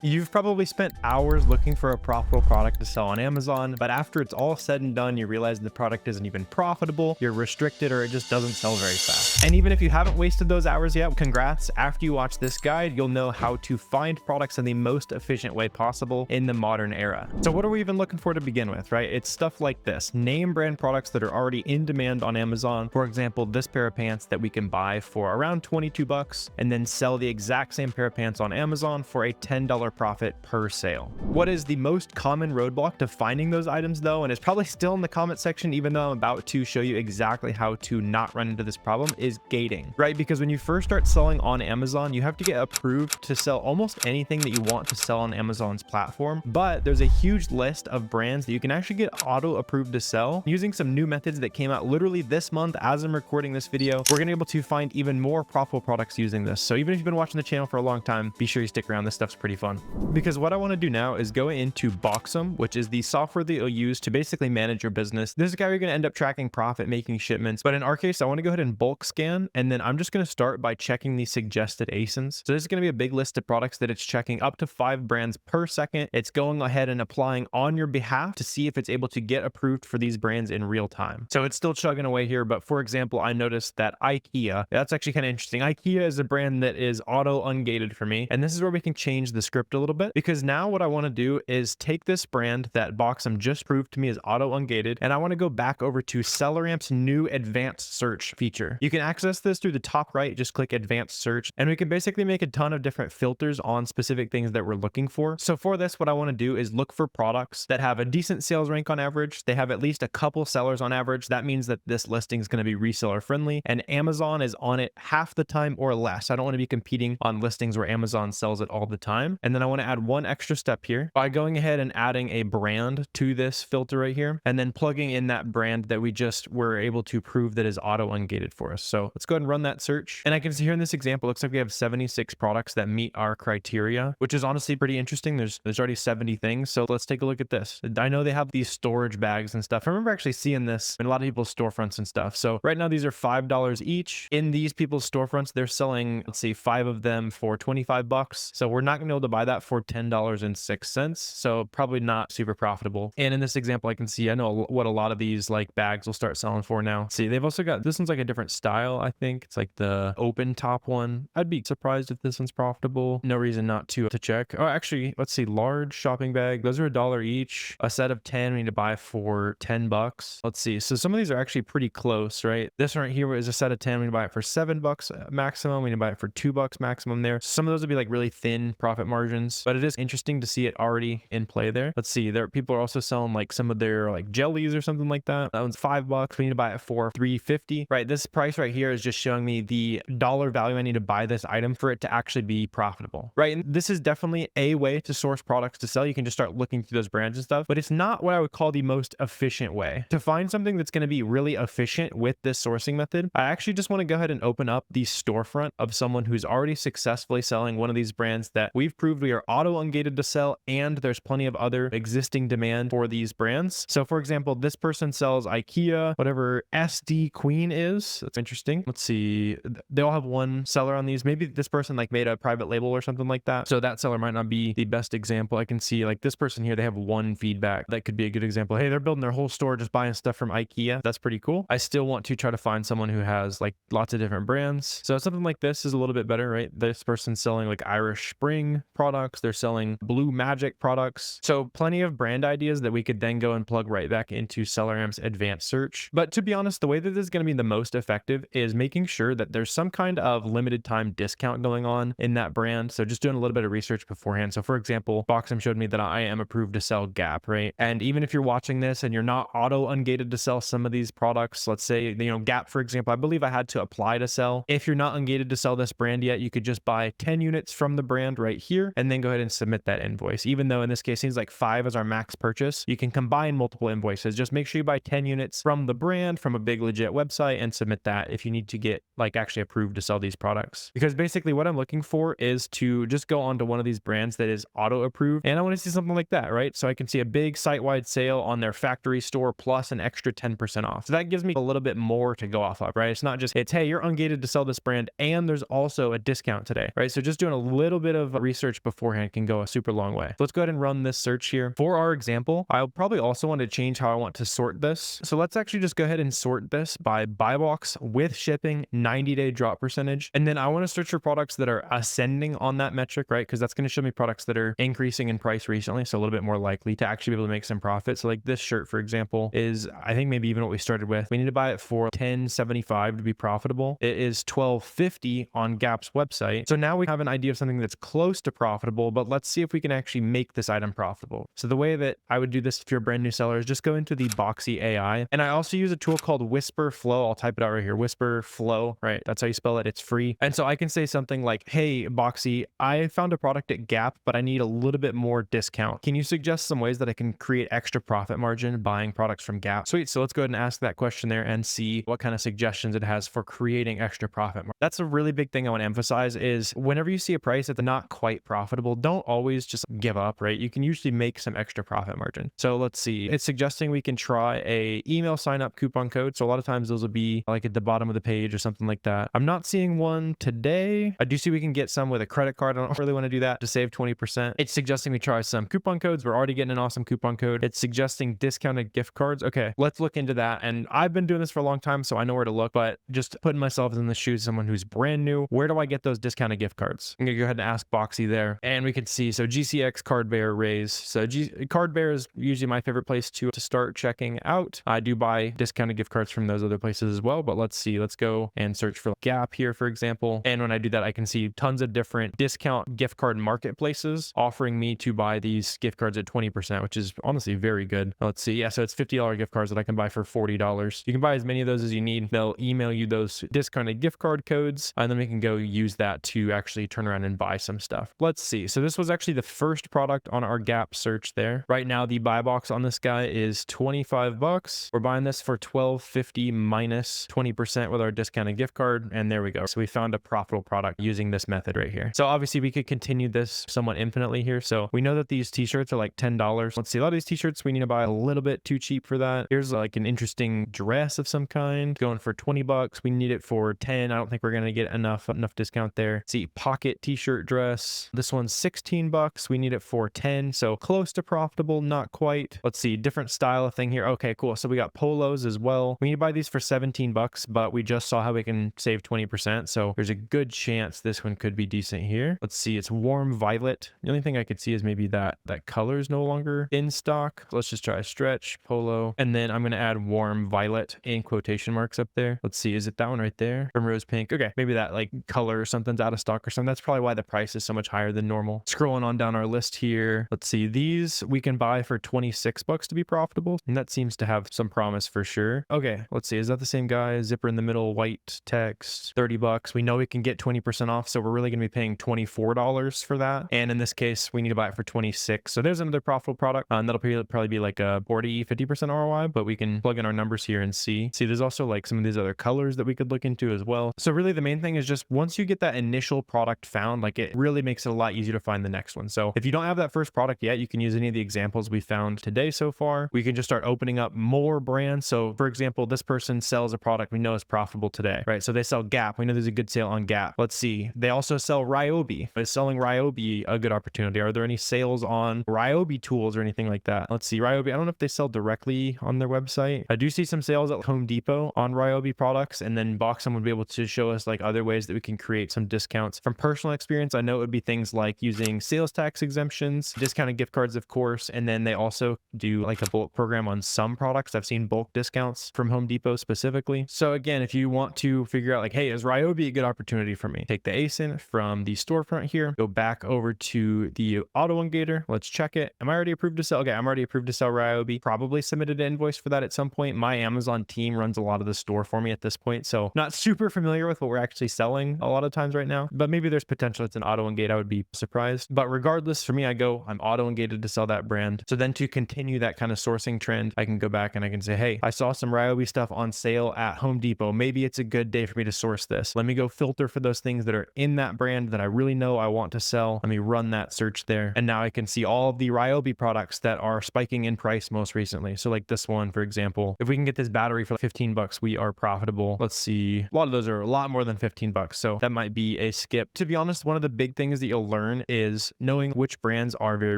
You've probably spent hours looking for a profitable product to sell on Amazon, but after it's all said and done, you realize the product isn't even profitable, you're restricted, or it just doesn't sell very fast. And even if you haven't wasted those hours yet, congrats. After you watch this guide, you'll know how to find products in the most efficient way possible in the modern era. So what are we even looking for to begin with, right? It's stuff like this. Name brand products that are already in demand on Amazon. For example, this pair of pants that we can buy for around 22 bucks and then sell the exact same pair of pants on Amazon for a $10 profit per sale. What is the most common roadblock to finding those items though, and it's probably still in the comment section even though I'm about to show you exactly how to not run into this problem, is gating, right? Because when you first start selling on Amazon, you have to get approved to sell almost anything that you want to sell on Amazon's platform, but there's a huge list of brands that you can actually get auto approved to sell using some new methods that came out literally this month. As I'm recording this video, we're gonna be able to find even more profitable products using this. So even if you've been watching the channel for a long time, be sure you stick around. This stuff's pretty fun. Because what I want to do now is go into Boxem, which is the software that you'll use to basically manage your business. This is how you're going to end up tracking profit, making shipments. But in our case, I want to go ahead and bulk scan, and then I'm just going to start by checking the suggested ASINs. So this is going to be a big list of products that it's checking up to 5 brands per second. It's going ahead and applying on your behalf to see if it's able to get approved for these brands in real time. So it's still chugging away here. But for example, I noticed that IKEA, that's actually kind of interesting. IKEA is a brand that is auto ungated for me. And this is where we can change the script a little bit, because now what I want to do is take this brand that Boxem just proved to me is auto ungated, and I want to go back over to SellerAmp's new advanced search feature. You can access this through the top right, just click advanced search, and we can basically make a ton of different filters on specific things that we're looking for. So for this, what I want to do is look for products that have a decent sales rank on average. They have at least a couple sellers on average. That means that this listing is going to be reseller friendly, and Amazon is on it half the time or less. I don't want to be competing on listings where Amazon sells it all the time. And then I want to add one extra step here by going ahead and adding a brand to this filter right here, and then plugging in that brand that we just were able to prove that is auto ungated for us. So let's go ahead and run that search. And I can see here in this example, it looks like we have 76 products that meet our criteria, which is honestly pretty interesting. There's already 70 things. So let's take a look at this. I know they have these storage bags and stuff. I remember actually seeing this in a lot of people's storefronts and stuff. So right now these are $5 each. In these people's storefronts, they're selling, let's see, 5 of them for 25 bucks. So we're not gonna be able to buy that for $10.06. So probably not super profitable. And in this example, I can see, I know what a lot of these like bags will start selling for now. See, they've also got, this one's like a different style. I think it's like the open top one. I'd be surprised if this one's profitable. No reason not to check. Oh, actually, let's see, large shopping bag. Those are $1 each. A set of 10 we need to buy for 10 bucks. Let's see. So some of these are actually pretty close, right? This one right here is a set of 10. We need to buy it for 7 bucks maximum. We need to buy it for 2 bucks maximum there. Some of those would be like really thin profit margins, but it is interesting to see it already in play there. Let's see, there people are also selling like some of their like jellies or something like that. That one's 5 bucks. We need to buy it for $3.50, right? This price right here is just showing me the dollar value I need to buy this item for it to actually be profitable, right? And this is definitely a way to source products to sell. You can just start looking through those brands and stuff, but it's not what I would call the most efficient way. To find something that's going to be really efficient with this sourcing method, I actually just want to go ahead and open up the storefront of someone who's already successfully selling one of these brands that we've proved we are auto ungated to sell, and there's plenty of other existing demand for these brands. So for example, this person sells IKEA, whatever SD Queen is. That's interesting. Let's see. They all have one seller on these. Maybe this person like made a private label or something like that. So that seller might not be the best example. I can see like this person here, they have one feedback. That could be a good example. Hey, they're building their whole store just buying stuff from IKEA. That's pretty cool. I still want to try to find someone who has like lots of different brands. So something like this is a little bit better, right? This person's selling like Irish Spring products. They're selling Blue Magic products. So plenty of brand ideas that we could then go and plug right back into SellerAmp's advanced search. But to be honest, the way that this is going to be the most effective is making sure that there's some kind of limited time discount going on in that brand. So just doing a little bit of research beforehand. So for example, Boxem showed me that I am approved to sell Gap, right? And even if you're watching this and you're not auto ungated to sell some of these products, let's say, Gap, for example, I believe I had to apply to sell. If you're not ungated to sell this brand yet, you could just buy 10 units from the brand right here and then go ahead and submit that invoice. Even though in this case, seems like 5 is our max purchase, you can combine multiple invoices. Just make sure you buy 10 units from the brand, from a big legit website, and submit that if you need to get like actually approved to sell these products. Because basically what I'm looking for is to just go onto one of these brands that is auto approved, and I want to see something like that, right? So I can see a big site-wide sale on their factory store plus an extra 10% off. So that gives me a little bit more to go off of, right? It's not just, hey, you're ungated to sell this brand and there's also a discount today, right? So just doing a little bit of research beforehand can go a super long way. So let's go ahead and run this search here. For our example, I'll probably also want to change how I want to sort this. So let's actually just go ahead and sort this by buy box with shipping, 90-day drop percentage. And then I want to search for products that are ascending on that metric, right? Because that's going to show me products that are increasing in price recently. So a little bit more likely to actually be able to make some profit. So like this shirt, for example, is, I think maybe even what we started with, we need to buy it for $10.75 to be profitable. It is $12.50 on Gap's website. So now we have an idea of something that's close to profitable, but let's see if we can actually make this item profitable. So the way that I would do this if you're a brand new seller is just go into the Boxem AI. And I also use a tool called Whisper Flow. I'll type it out right here. Whisper Flow, right? That's how you spell it. It's free. And so I can say something like, hey, Boxy, I found a product at Gap, but I need a little bit more discount. Can you suggest some ways that I can create extra profit margin buying products from Gap? Sweet. So let's go ahead and ask that question there and see what kind of suggestions it has for creating extra profit margin. That's a really big thing I want to emphasize is whenever you see a price that's not quite profitable, don't always just give up, right? You can usually make some extra profit margin. So let's see. It's suggesting we can try a email sign up coupon code. So a lot of times those will be like at the bottom of the page or something like that. I'm not seeing one today. I do see we can get some with a credit card. I don't really want to do that to save 20%. It's suggesting we try some coupon codes. We're already getting an awesome coupon code. It's suggesting discounted gift cards. Okay, let's look into that. And I've been doing this for a long time, so I know where to look, but just putting myself in the shoes of someone who's brand new, where do I get those discounted gift cards? I'm gonna go ahead and ask Boxy there. And we can see, so GCX Card Bearer raise. So Card Bearer is usually my favorite place to start checking out. I do buy discounted gift cards from those other places as well, but let's see. Let's go and search for Gap here, for example. And when I do that, I can see tons of different discount gift card marketplaces offering me to buy these gift cards at 20%, which is honestly very good. Let's see. Yeah, so it's $50 gift cards that I can buy for $40. You can buy as many of those as you need. They'll email you those discounted gift card codes, and then we can go use that to actually turn around and buy some stuff. Let's see. So this was actually the first product on our Gap search there. Right now, the buy box on this guy is $25. We're buying this for $12.50 minus 20% with our discounted gift card. And there we go. So we found a profitable product using this method right here. So obviously we could continue this somewhat infinitely here. So we know that these t-shirts are like $10. Let's see, a lot of these t-shirts we need to buy a little bit too cheap for that. Here's like an interesting dress of some kind going for $20. We need it for 10. I don't think we're going to get enough discount there. Let's see, pocket t-shirt dress. This one's $16. We need it for 10. So close to profitable, not quite. Let's see, different style of thing here. Okay, cool. So we got polos as well. We need to buy these for $17, but we just saw how we can save 20%. So there's a good chance this one could be decent here. Let's see, it's warm violet. The only thing I could see is maybe that color is no longer in stock. Let's just try a stretch polo. And then I'm going to add warm violet in quotation marks up there. Let's see, is it that one right there? From rose pink. Okay, maybe that like color or something's out of stock or something. That's probably why the price is so much higher than normal. Scrolling on down our list here. Let's see, these we can buy for $26 to be profitable. And that seems to have some promise for sure. Okay, let's see, is that the same guy? Zipper in the middle, white text, $30. We know we can get 20% off, so we're really going to be paying $24 for that. And in this case, we need to buy it for $26. So there's another profitable product. That'll probably be like a 50% ROI, but we can plug in our numbers here and see. See, there's also like some of these other colors that we could look into as well. So really the main thing is just once you get that initial product found, like it really makes it a lot easier to find the next one. So if you don't have that first product yet, you can use any of the examples we found today so far. We can just start opening up more brands. So for example, this person sells a product we know is profitable today, right? So they sell Gap. We know there's a good sale on Gap. Let's see. They also sell Ryobi. Is selling Ryobi a good opportunity? Are there any sales on Ryobi tools or anything like that? Let's see. Ryobi, I don't know if they sell directly on their website. I do see some sales at Home Depot on Ryobi products, and then Boxem would be able to show us like other ways that we can create some discounts. From personal experience, I know it would be things like using sales tax exemptions, discounted gift cards, of course, and then they also do like a bulk program on some products. I've seen bulk discounts from Home Depot specifically. So again, if you want to figure out like, hey, is Ryobi a good opportunity for me? Take the ASIN from the storefront here, go back over to the auto ungator. Let's check it. Am I already approved to sell? Okay, I'm already approved to sell Ryobi. Probably submitted an invoice for that at some point. My Amazon team runs a lot of the store for me at this point, so not super familiar with what we're actually selling a lot of times right now, but maybe there's potential it's an auto ungate. I would be surprised. But regardless, for me, I'm auto ungated to sell that brand. So then to continue that kind of sourcing trend, I can go back and I can say, hey, I saw some Ryobi stuff on sale at Home Depot. Maybe it's a good day for me to source this. Let me go filter for those things that are in that brand that I really know I want to sell. Let me run that search there. And now I can see all of the Ryobi products that are spiking in price most recently. So like this one, for example, if we can get this battery for $15, we are profitable. Let's see. A lot of those are a lot more than $15. So that might be a skip. To be honest, one of the big things that you'll learn learn is knowing which brands are very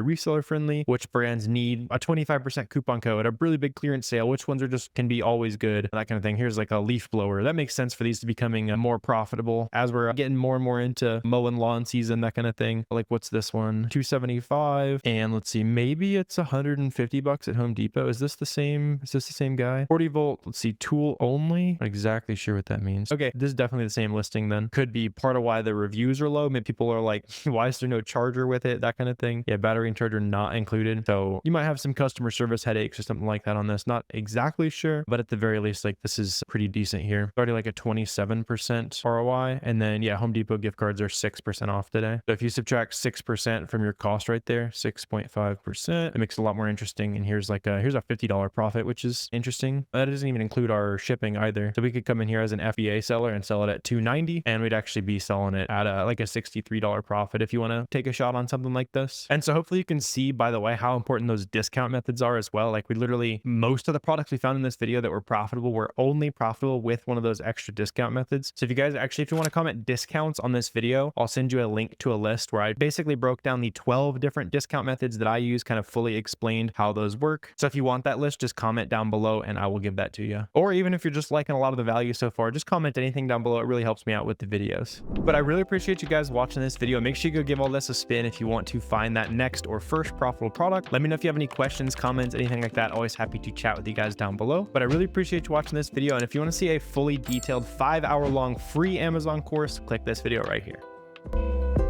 reseller friendly, which brands need a 25% coupon code, a really big clearance sale, which ones are just can be always good, that kind of thing. Here's like a leaf blower. That makes sense for these to becoming more profitable as we're getting more and more into mowing lawn season, that kind of thing. Like what's this one? $275. And let's see, maybe it's $150 at Home Depot. Is this the same? Is this the same guy? 40 volt. Let's see, tool only. Not exactly sure what that means. Okay, this is definitely the same listing then. Could be part of why the reviews are low. Maybe people are like, why is there no charger with it? That kind of thing. Yeah, battery and charger not included. So you might have some customer service headaches or something like that on this. Not exactly sure, but at the very least, like this is pretty decent here. Already like a 27% ROI. And then yeah, Home Depot gift cards are 6% off today. So if you subtract 6% from your cost right there, 6.5%, it makes it a lot more interesting. And here's a $50 profit, which is interesting. That doesn't even include our shipping either. So we could come in here as an FBA seller and sell it at $290, and we'd actually be selling it at like a $63 profit if you want to take a shot on something like this. And so hopefully you can see, by the way, how important those discount methods are as well. Like we literally, most of the products we found in this video that were profitable were only profitable with one of those extra discount methods. So if you guys actually, if you want to comment discounts on this video, I'll send you a link to a list where I basically broke down the 12 different discount methods that I use, kind of fully explained how those work. So if you want that list, just comment down below and I will give that to you. Or even if you're just liking a lot of the value so far, just comment anything down below. It really helps me out with the videos. But I really appreciate you guys watching this video. Make sure you go give all this a spin if you want to find that next or first profitable product. Let me know if you have any questions, comments, anything like that. Always happy to chat with you guys down below. But I really appreciate you watching this video. And if you want to see a fully detailed 5-hour long free Amazon course, click this video right here.